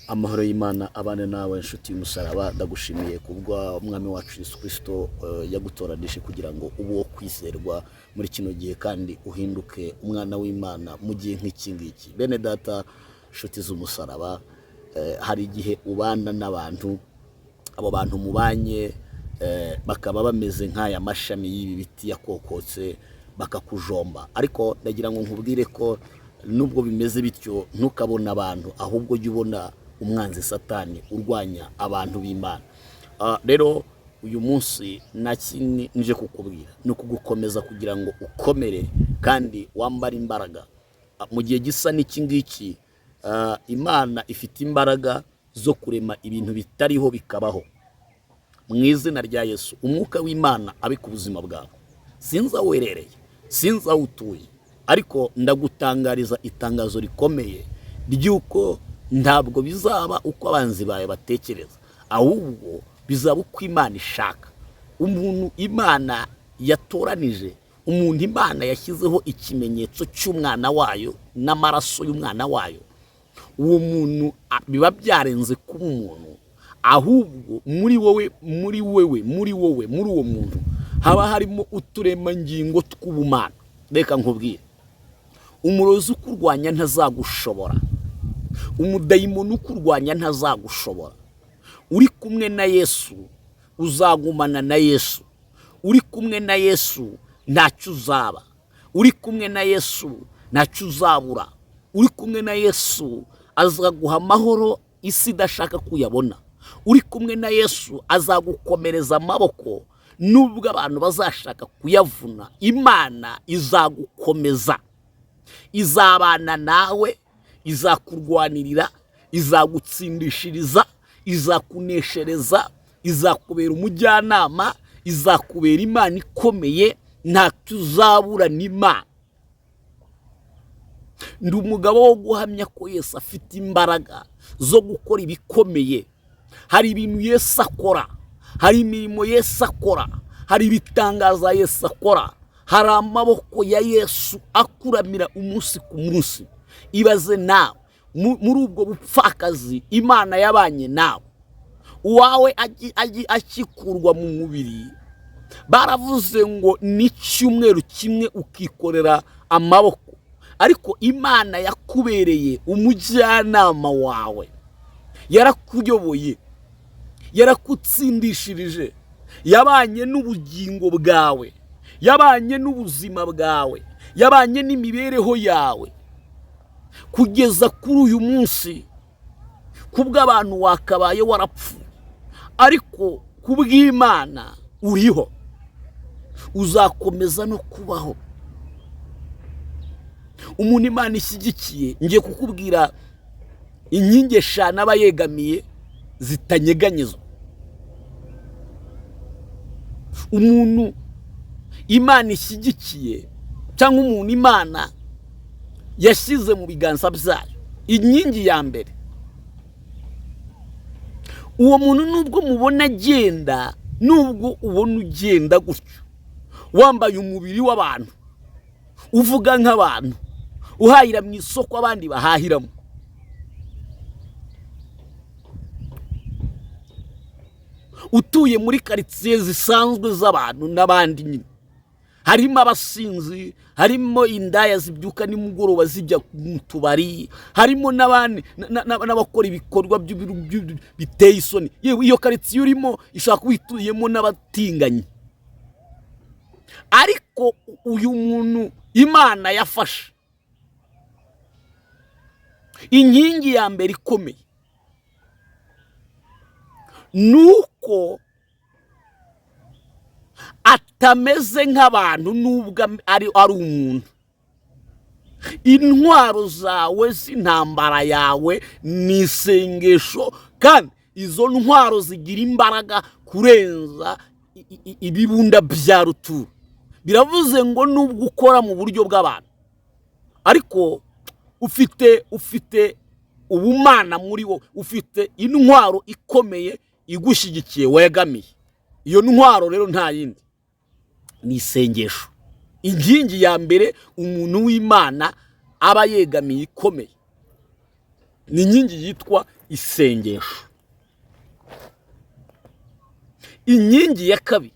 Amahoro y'Imana abane nawe inshuti y'umusaraba, ndagushimiye kubwa umwami wacu Yesu Kristo yagutoranije kugira ngo ube wo kwizerwa muri kino gihe kandi uhinduke umwana w'Imana mu gihe nk'iki ngiki. Bene data inshuti z'umusaraba, hari igihe ubana n'abantu, abo bantu mubanye bakaba bameze nk'aya mashami y'ibi biti yakokotse bakakujomba, ariko ndagira ngo nkubwire ko nubwo bimeze bityo ntukabona abantu, ahubwo jya ubona umwanzi Satani urwanya abantu b'Imana. Rero uyu munsi nje kukubwira no kugukomeza kugira ngo ukomere kandi wambare imbaraga mu gihe gisa n'iki ngiki. Imana ifite imbaraga zo kurema ibintu bitariho bikabaho. Mu izina rya Yesu, umwuka w'Imana abe ku buzima bwawe. Sinzi aho werereye, sinzi aho utuye, ariko ndagutangariza itangazo rikomeye ry'uko ntabwo bizaba uko abanzi bawe batekereza, ahubwo bizaba uko Imana ishaka. Umuntu Imana yatoranije, umuntu Imana yashyizeho ikimenyetso cy'umwana wayo n'amaraso y'umwana wayo, uwo muntu biba byarenze kuba umuntu, ahubwo muri uwo muntu haba harimo uturemangingo tw'ubumana. Reka nkubwire, umurozi ukurwanya ntazagushobora, umudayimoni ukurwanya ntazagushobora. Uri kumwe na Yesu uzagumana na Yesu, uri kumwe na Yesu ntacyo uzaba, uri kumwe na Yesu ntacyo uzabura, uri kumwe na Yesu azaguha amahoro isi idashaka kuyabona, uri kumwe na Yesu azagukomereza amaboko nubwo abantu bazashaka kuyavuna. Imana izagukomeza, izabana nawe, izakurwanirira, izagutsindishiriza, izakuneshereza, izakubera umujyanama, izakubera Imana ikomeye, ntacyo uzabura n'Imana. Ndi umugabo wo guhamya ko Yesu afite imbaraga zo gukora ibikomeye. Hari ibintu Yesu akora, hari imirimo Yesu akora, hari ibitangaza Yesu akora, hari amaboko ya Yesu akuramira umunsi ku munsi. Ibaze nawe muri ubwo bupfakazi Imana yabanye nawe, uwawe akikurwa mu mubiri, baravuze ngo n'icyumweru kimwe ukikorera amaboko, ariko Imana yakubereye umujyanama wawe, yarakuyoboye, yarakutsindishirije, yabanye n'ubugingo bwawe, yabanye n'ubuzima bwawe, yabanye n'imibereho yawe, kugeza kuri uyu munsi. Kubw'abantu wakabaye warapfuye, ariko kubw'Imana uriho, uzakomeza no kubaho. Umuntu Imana ishyigikiye, ngiye kukubwira inkingi eshanu aba yegamiye zitanyeganyezwa. Umuntu Imana ishyigikiye cyangwa umuntu Imana yashyize mu biganza byayo, inkingi ya mbere, uwo muntu nubwo mubona agenda, nubwo ubona ugenda gutyo wambaye umubiri w'abantu, uvuga nk'abantu, uhahira mu isoko abandi bahahiramo, utuye muri karitsiye zisanzwe z'abantu n'abandi nyine, harimo abasinzi, harimo indaya zibyuka nimugoroba zijya mu tubari, harimo n'abakora ibikorwa biteye isoni. Yewe iyo karitsiye urimo ishaka wituyemo n'abatinganyi, ariko uyu muntu Imana yafashe inkingi ya mbere ikomeye, nuko atameze nk'abantu nubwo ari umuntu. Intwaro zawe z'intambara yawe ni isengesho, kandi izo ntwaro zigira imbaraga kurenza ibibunda bya rutura. Biravuze ngo nubwo ukora mu buryo bw'abantu, ariko ufite ubumana muri wowe, ufite intwaro ikomeye igushyigikiye wegamiye. Iyo ntwaro rero nta yindi, ni isengesho. Inkingi ya mbere umuntu w'Imana aba yegamiye ikomeye ni inkingi yitwa isengesho. Inkingi ya kabiri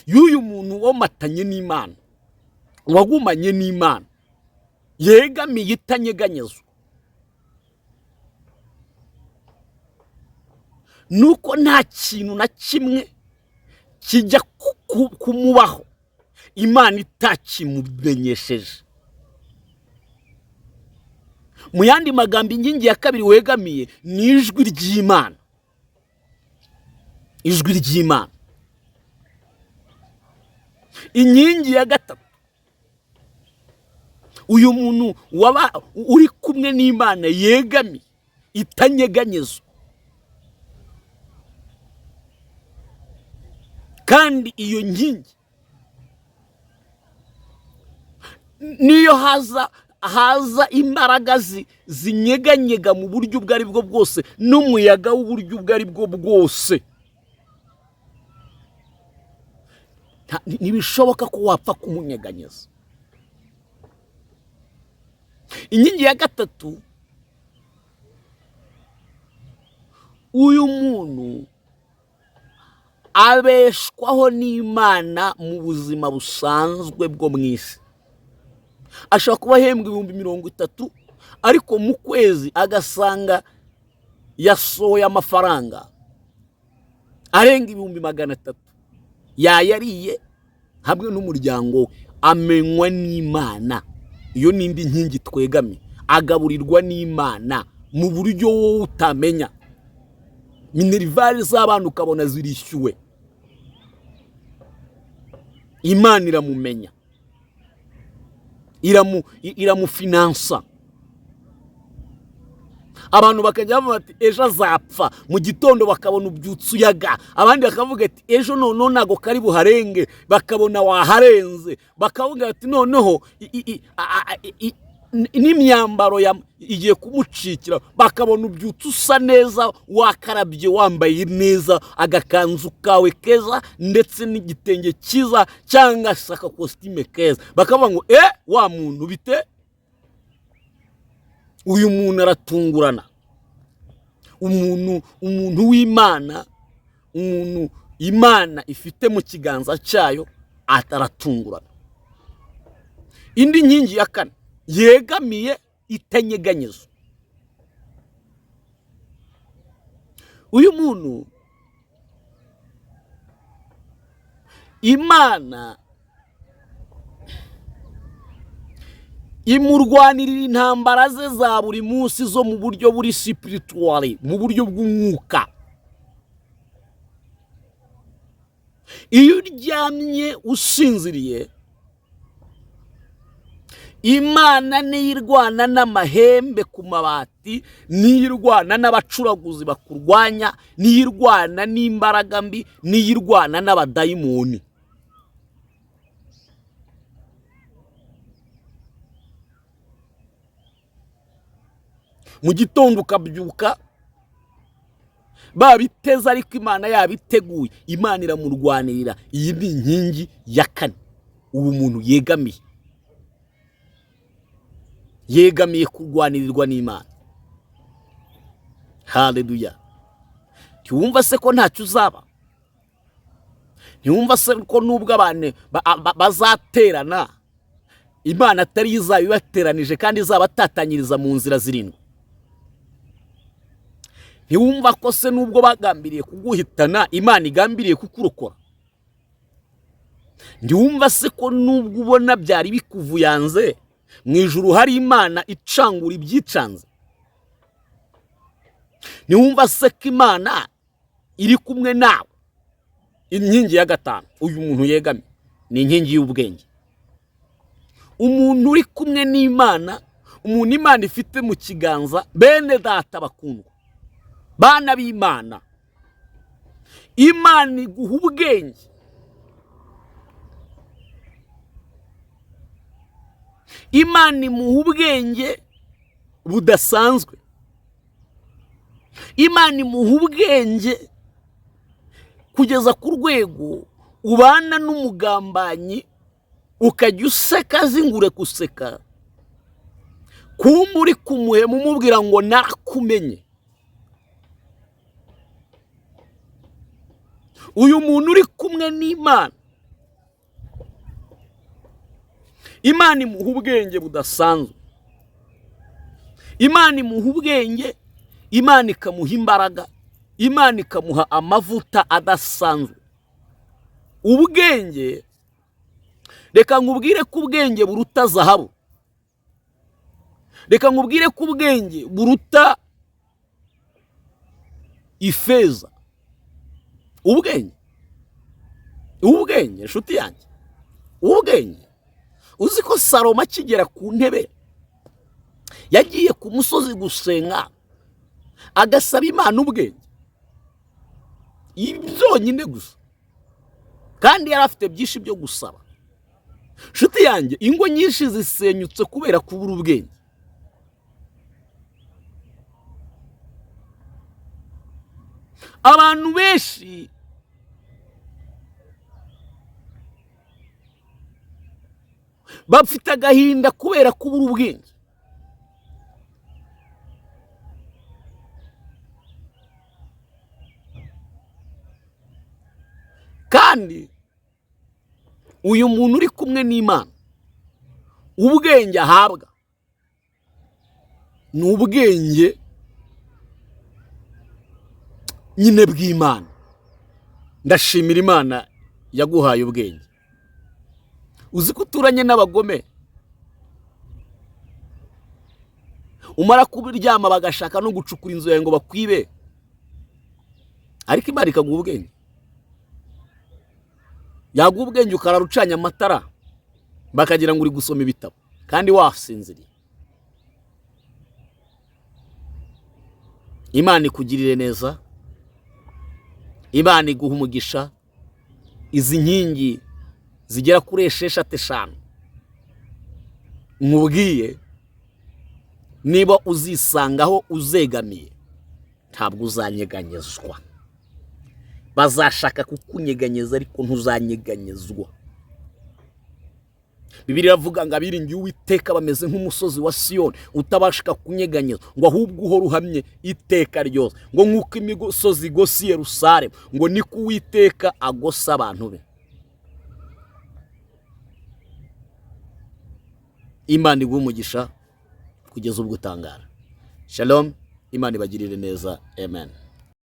y'uyu muntu womatanye n'Imana, wagumanye n'Imana, yegamiye itanyeganyezwa, nuko nta kintu na kimwe kijya kumubaho Imana itakimumenyesheje. Mu yandi magambo, inkingi ya kabiri wegamiye ni ijwi ry'Imana. Ijwi ry'Imana. Inkingi ya gatatu, uyu muntu waba uri kumwe n'Imana yegamiye itanyeganyezwa, kandi iyo nkingi niyo haza imbaraga zinyeganyega mu buryo ubwo ari bwo bwose, n'umuyaga w'uburyo ubwo ari bwo bwose. Ntibishoboka ko wapfa kumunyeganyeza. Inkingi ya gatatu, uyu muntu abeshwaho n'Imana mu buzima busanzwe bwo mu isi. Ashobora kuba ahembwa 30,000, ariko mu kwezi agasanga yasohoye amafaranga arenga 300,000, yayariye hamwe n'umuryango we. Amenywa n'Imana. Iyo n'indi nkingi twegamiye. Agaburirwa n'Imana mu buryo wowe utamenya. Minerivare z'abantu ukabona zirishyuwe, Imana iramumenya, iramufinansa. Abantu bakajya bavuga ati ejo azapfa, mu gitondo bakabona ubyutse uyaga. Abandi bakavuga ati ejo noneho ntago kari buharenge, bakabona waharenze. Bakavuga ati noneho n'imyambaro igiye kumucikira, bakabona ubyutse usa neza, wakarabye wambaye neza, agakanzu kawe keza ndetse n'igitenge cyiza cyangwa se akakositime keza. Bakavuga ngo wa muntu bite, uyu muntu aratungurana. Umuntu w'Imana, umuntu Imana ifite mu kiganza cyayo ataratungurana. Indi nkingi ya kane yegamiye itanyeganyezwa. Uyu muntu Imana imurwanirira intambara ze za buri munsi zo mu buryo buri spiritual, mu buryo bw'umwuka. Iyo uryamye usinziriye, Imana niyo irwana n'amahembe ku mabati, niyo irwana n'abacuraguzi bakurwanya, niyo irwana n'imbaraga mbi, niyo irwana n'abadayimoni. Mu gitondo ukabyuka babiteza, ariko Imana yabiteguye. Imana iramurwanirira. Iyi ni inkingi ya kane ubu muntu yegamiye. Yegamiye kurwanirirwa n'Imana. Haleluya. Ntiwumva se ko ntacyo uzaba? Ntiwumva se ko nubwo abantu bazaterana, Imana atari izabibateranije kandi izabatatanyiriza mu nzira zirindwi? Ntiwumva ko se nubwo bagambiriye kuguhitana, Imana igambiriye kukurokora? Ntiwumva se ko nubwo ubona byari bikuvuyanze, mu ijuru hari Imana icangura ibyicanze? Ntiwumva se ko Imana iri kumwe nawe? Inkingi ya gatanu uyu muntu yegamiye ni inkingi y'ubwenge. Umuntu uri kumwe n'Imana, umuntu Imana ifite mu kiganza, bene data bakundwa, bana b'Imana, Imana iguha ubwenge. Imana imuha ubwenge budasanzwe. Imana imuha ubwenge kugeza ku rwego ubana n'umugambanyi ukajya useka zingure guseka, kumba uri kumuhema umubwira ngo narakumenye. Uyu muntu uri kumwe n'Imana, Imana imuha ubwenge budasanzwe, Imana imuha ubwenge, Imana ikamuha imbaraga, Imana ikamuha amavuta adasanzwe. Ubwenge, reka nkubwire ko ubwenge buruta zahabu, reka nkubwire ko ubwenge buruta ifeza. Ubwenge inshuti yanjye, ubwenge. Uzi ko Salomo akigera ku ntebe yagiye ku musozi gusenga agasaba Imana ubwenge, byonyine gusa, kandi yari afite byinshi byo gusaba. Inshuti yanjye, ingo nyinshi zisenyutse kubera kubura ubwenge. Abantu benshi bafite agahinda kubera kubura ubwenge. Kandi uyu muntu uri kumwe n'Imana, ubwenge ahabwa ni ubwenge nyine bw'Imana. Ndashimira Imana yaguhaye ubwenge. Uzi ko uturanye n'abagome, umara kubiryama bagashaka no gucukura inzu yawe ngo bakwibe, ariko Imana ikaguha ubwenge. Yaguha ubwenge ukararucanya amatara bakagira ngo uri gusoma ibitabo kandi wasinziriye. Imana ikugirire neza, Imana iguha umugisha. Izi nkingi zigera kuri 6 nkubwiye, niba uzisangaho uzegamiye ntabwo uzanyeganyezwa. Bazashaka kukunyeganyeza ariko ntuzanyeganyezwa. Bibiliya iravuga ngo abiringiye Uwiteka bameze nk'umusozi wa Siyoni utabashaka kunyeganyeza, ngo ahubwo uhora uhamye iteka ryose. Ngo nk'uko imisozi igose Yerusalemu, ngo niko Uwiteka agosa abantu be. Imana iguha umugisha kugeza ubwo utangara. Shalom, Imana ibagirire neza. Amen.